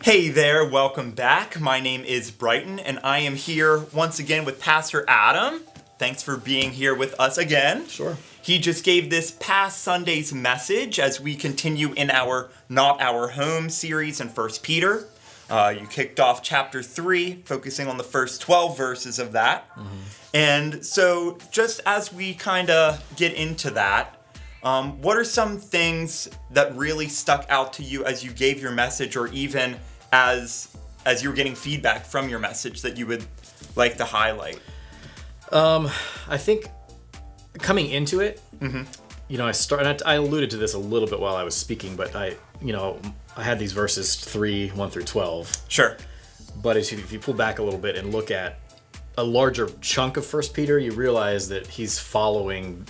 Hey there, welcome back. My name is Brighton, and I am here once again with Pastor Adam. Thanks for being here with us again. Sure. He just gave this past Sunday's message as we continue in our Not Our Home series in 1 Peter. You kicked off chapter 3, focusing on the first 12 verses of that. Mm-hmm. And so just as we kind of get into that, what are some things that really stuck out to you as you gave your message, or even as you were getting feedback from your message that you would like to highlight? I think coming into it, I alluded to this a little bit while I was speaking, but I had these verses 3, 1 through 12. Sure. But if you pull back a little bit and look at a larger chunk of 1 Peter, you realize that he's following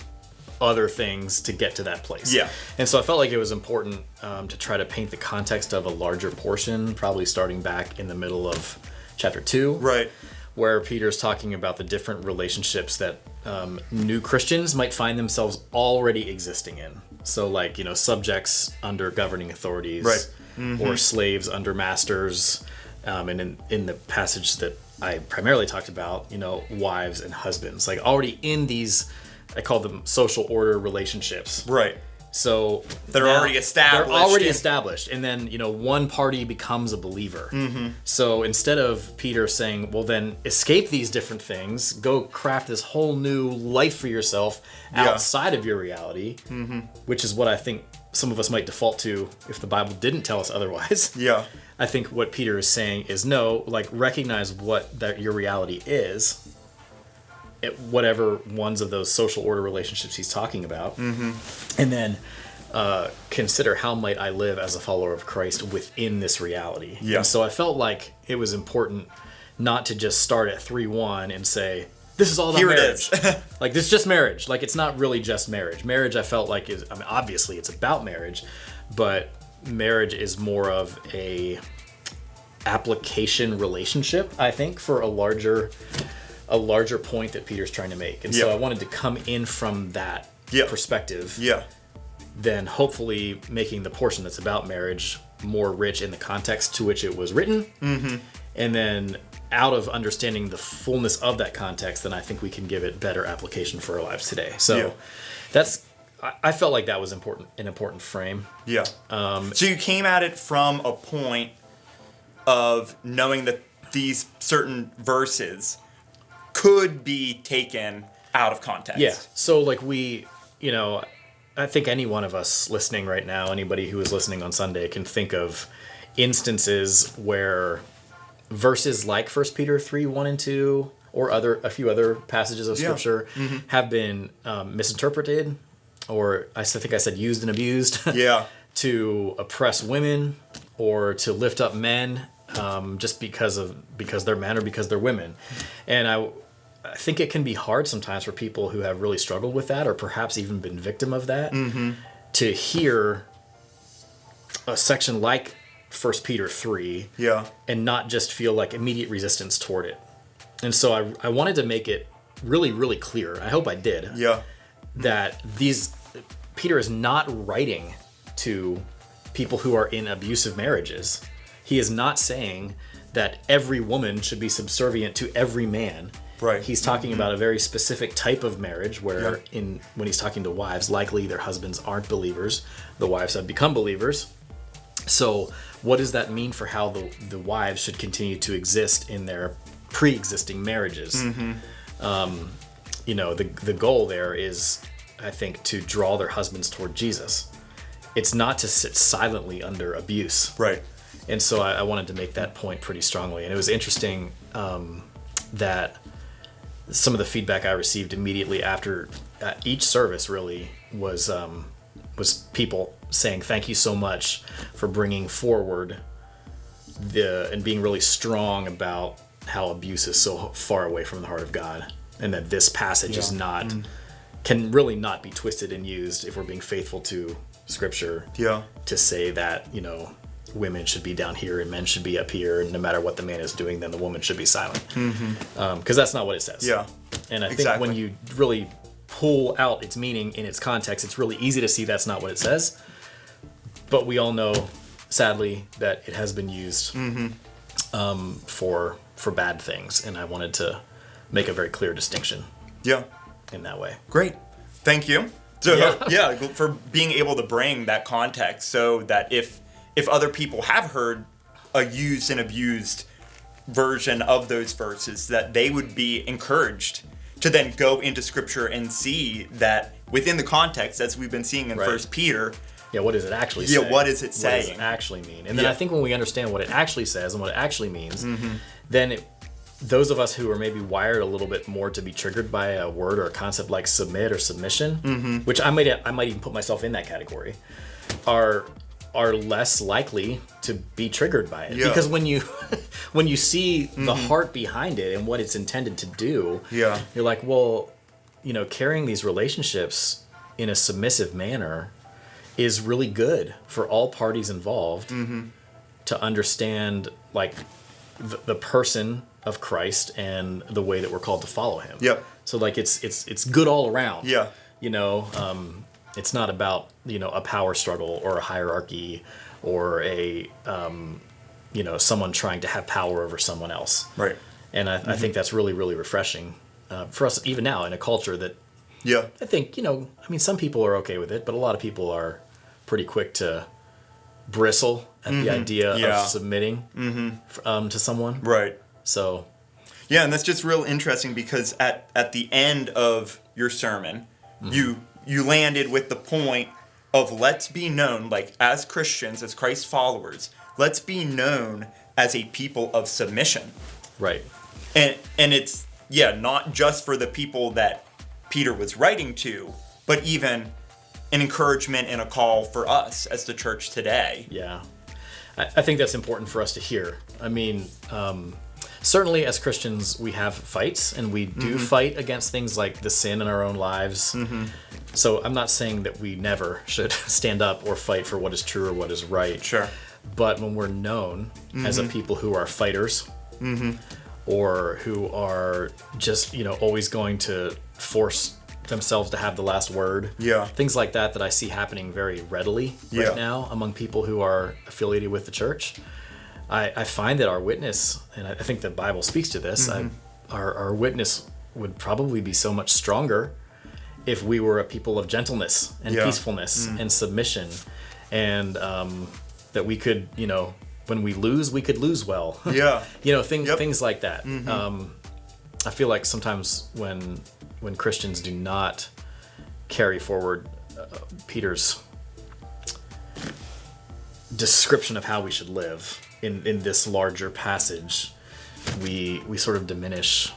other things to get to that place. Yeah. And so I felt like it was important to try to paint the context of a larger portion, probably starting back in the middle of chapter 2. Right. Where Peter's talking about the different relationships that new Christians might find themselves already existing in. So subjects under governing authorities, right. Mm-hmm. Or slaves under masters. And in the passage that I primarily talked about, wives and husbands, already in these, I call them social order relationships. Right. So they're already established. And then, one party becomes a believer. Mm-hmm. So instead of Peter saying, well, then escape these different things, go craft this whole new life for yourself outside of your reality, mm-hmm. which is what I think some of us might default to if the Bible didn't tell us otherwise. Yeah. I think what Peter is saying is no, recognize what that your reality is. Whatever ones of those social order relationships he's talking about, mm-hmm. and then consider how might I live as a follower of Christ within this reality. Yeah. And so I felt like it was important not to just start at 3:1 and say, this is all about marriage. Here it is. This is just marriage. It's not really just marriage. Marriage, I felt like obviously it's about marriage, but marriage is more of a application relationship, I think, for a larger point that Peter's trying to make. And so I wanted to come in from that perspective. Yeah. Then hopefully making the portion that's about marriage more rich in the context to which it was written. Mm-hmm. And then out of understanding the fullness of that context, then I think we can give it better application for our lives today. So I felt like that was an important frame. Yeah. So you came at it from a point of knowing that these certain verses could be taken out of context. Yeah. So I think any one of us listening right now, anybody who is listening on Sunday, can think of instances where verses like 1 Peter 3, 1 and 2, or a few other passages of Scripture mm-hmm. have been misinterpreted, or I think I said used and abused to oppress women or to lift up men just because they're men or because they're women. And I think it can be hard sometimes for people who have really struggled with that, or perhaps even been victim of that, mm-hmm. to hear a section like 1 Peter 3 and not just feel immediate resistance toward it. And so I wanted to make it really, really clear, I hope I did, that Peter is not writing to people who are in abusive marriages. He is not saying that every woman should be subservient to every man. Right. He's talking about a very specific type of marriage where when he's talking to wives, likely their husbands aren't believers. The wives have become believers. So what does that mean for how the wives should continue to exist in their pre-existing marriages? Mm-hmm. The goal there is, I think, to draw their husbands toward Jesus. It's not to sit silently under abuse. Right. And so I wanted to make that point pretty strongly. And it was interesting that some of the feedback I received immediately after each service really was people saying thank you so much for bringing forward and being really strong about how abuse is so far away from the heart of God, and that this passage is not can really not be twisted and used if we're being faithful to Scripture to say that women should be down here and men should be up here, and no matter what the man is doing, then the woman should be silent. Because that's not what it says. Yeah. And I think when you really pull out its meaning in its context, it's really easy to see that's not what it says. But we all know sadly, that it has been used for bad things, and I wanted to make a very clear distinction. Yeah. In that way. Great. Thank you. So for being able to bring that context, so that if other people have heard a used and abused version of those verses, that they would be encouraged to then go into Scripture and see that within the context, as we've been seeing in First Peter. Yeah, what does it actually say? Yeah, what is it saying? What does it actually mean? And then I think when we understand what it actually says and what it actually means, then those of us who are maybe wired a little bit more to be triggered by a word or a concept like submit or submission, which I might even put myself in that category, are less likely to be triggered by it. Because when you see the heart behind it and what it's intended to do, you're like, well, carrying these relationships in a submissive manner is really good for all parties involved to understand, like, the person of Christ and the way that we're called to follow him. Yep. So, like, it's good all around. Yeah. It's not about, a power struggle or a hierarchy or a someone trying to have power over someone else. Right. And I think that's really, really refreshing for us even now in a culture that I think, some people are okay with it, but a lot of people are pretty quick to bristle at the idea of submitting to someone. Right. So. Yeah, and that's just real interesting because at the end of your sermon, you landed with the point of let's be known, like as Christians, as Christ followers, let's be known as a people of submission. Right. And it's, not just for the people that Peter was writing to, but even an encouragement and a call for us as the church today. Yeah. I think that's important for us to hear. I mean, certainly as Christians, we have fights, and we do fight against things like the sin in our own lives. So I'm not saying that we never should stand up or fight for what is true or what is right. Sure. But when we're known as a people who are fighters, or who are just, always going to force themselves to have the last word. Things like that I see happening very readily right now among people who are affiliated with the church. I find that our witness, and I think the Bible speaks to this, our witness would probably be so much stronger if we were a people of gentleness and peacefulness and submission, and that we could, when we lose, we could lose well. Things like that. I feel like sometimes when Christians do not carry forward Peter's description of how we should live in this larger passage, we sort of diminish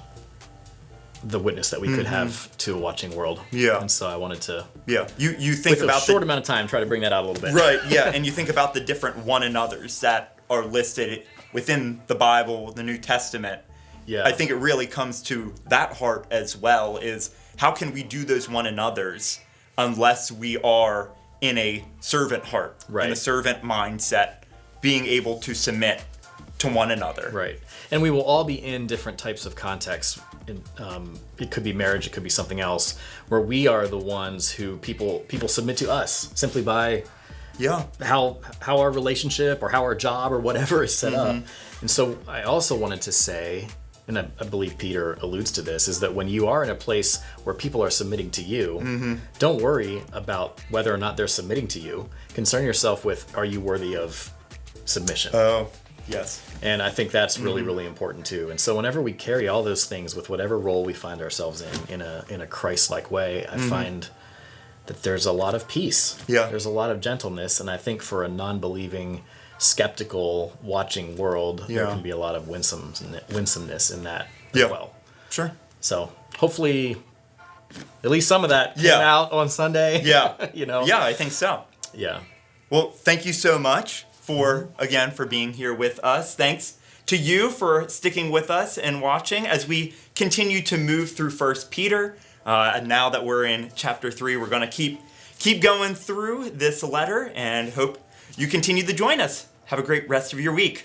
the witness that we could have to a watching world. And so I wanted to you think with about a short amount of time try to bring that out a little bit. Right. And you think about the different one another's that are listed within the Bible, the New Testament. I think it really comes to that heart as well, is how can we do those one another's unless we are in a servant heart, in a servant mindset, being able to submit to one another. Right. And we will all be in different types of contexts. It could be marriage, it could be something else, where we are the ones who people submit to us simply by how our relationship or how our job or whatever is set up. And so I also wanted to say, and I believe Peter alludes to this, is that when you are in a place where people are submitting to you, don't worry about whether or not they're submitting to you. Concern yourself with, are you worthy of submission? Oh, yes. And I think that's really, really important too. And so whenever we carry all those things with whatever role we find ourselves in a Christ-like way, I find that there's a lot of peace. There's a lot of gentleness. And I think for a non-believing, skeptical, watching world, there can be a lot of winsomeness in that as well. Sure. So hopefully at least some of that came out on Sunday. Yeah, I think so. Yeah. Well, thank you so much for being here with us. Thanks to you for sticking with us and watching as we continue to move through First Peter. And now that we're in chapter 3, we're going to keep going through this letter and hope you continue to join us. Have a great rest of your week.